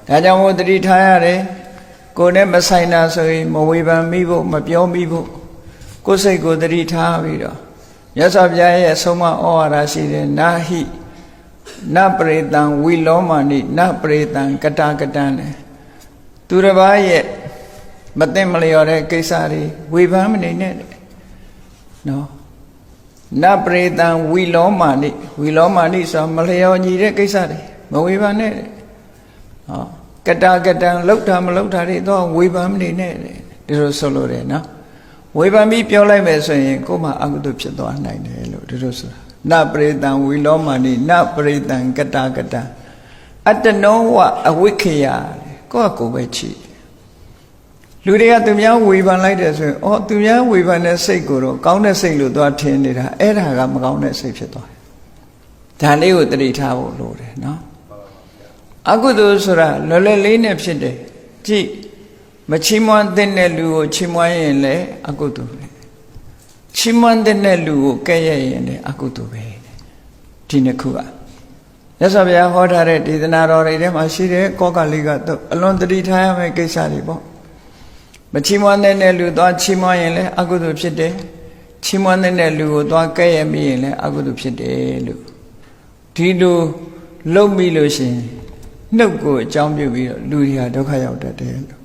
ဒါကြောင့်မို့တတိထားရတယ်ကိုယ်နဲ့မဆိုင်တာဆိုရင်မဝေဖန်မိဖို့မပြောမိဖို့ကိုယ်စိတ်ကိုတတိထားပြီးတော့မြတ်စွာဘုရားရဲ့ဆုံးမဩဝါဒရှိတယ်နာဟိနပရိတံဝီလောမာနိနပရိတံကတကတံနဲ့သူတစ်ပါးရဲ့မသိမလျော်တဲ့ကိစ္စတွေဝေဖန်မနေနဲ့နော်နပရိတံဝီလောမာနိဆိုမလျော်ညီတဲ့ကိစ္စတွေမဝေဖန်နဲ့ဟောကတကတံလောက်တာမလောက်တာတွေတော့ဝေဖန်မနေနဲ့ဒီလိုဆိုလို့တယ်နော်ဝေဖန်ပြီးပြောလိုက်မယ်ဆိုရင်ကိုယ်မှအကုသိုလ်ဖြစ်သွားနိုင်တယ်လို့ဒီလိုဆိုတာနပရိတံဝီလောမာနိနပရိတံကတကတံအတ္တနောဝအဝိခယကိုယ့်ကိုယ်ပဲချီလူတွေကသူများဝေဖန်လိုက်တယ်ဆိုရင်အော်သူများဝေဖန်တဲ့စိတ်ကိုတော့ကောင်းတဲ့စိတ်လို့သွားထင်နေတာအဲ့ဒါကမကောင်းတဲ့စိတ်ဖြစ်သွားတယ်ဒါလေးကိုသတိထားဖို့လိုတယ်နော်အကုသိုလ်ဆိုတာလွယ်လွယ်လေးနဲ့ဖြစ်တယ်ကြည့်မချီးမွမ်းတဲ့လူကိုချီးမွမ်းရင်လည်းအကုသိုလ်ပဲချီးမွမ်းတဲ့လူကိုကဲ့ရဲ့ရင်လည်းအကုသိုလ်ပဲဒီနှစ်ခုကမြတ်စွာဘုရားဟောထားတဲ့ဒေသနာတော်တွေထဲမှာရှိတဲ့ကောကလေးကတော့အလွန်သတိထားရမယ့်ကိစ္စတွေပေါ့မချီးမွမ်းတဲ့လူသွားချီးမွမ်းရင်လည်းအကုသိုလ်ဖြစ်တယ်ချီးမွမ်းတဲ့လူကိုသွားကဲ့ရဲ့မိရင်လည်းအကုသိုလ်ဖြစ်တယ်လို့ဒီလိုလုံမိလို့ရှိရင်နှုတ်ကိုအကြောင်းပြုပြီးတော့လူတွေဟာဒုက္ခရောက်တတ်တယ်လို့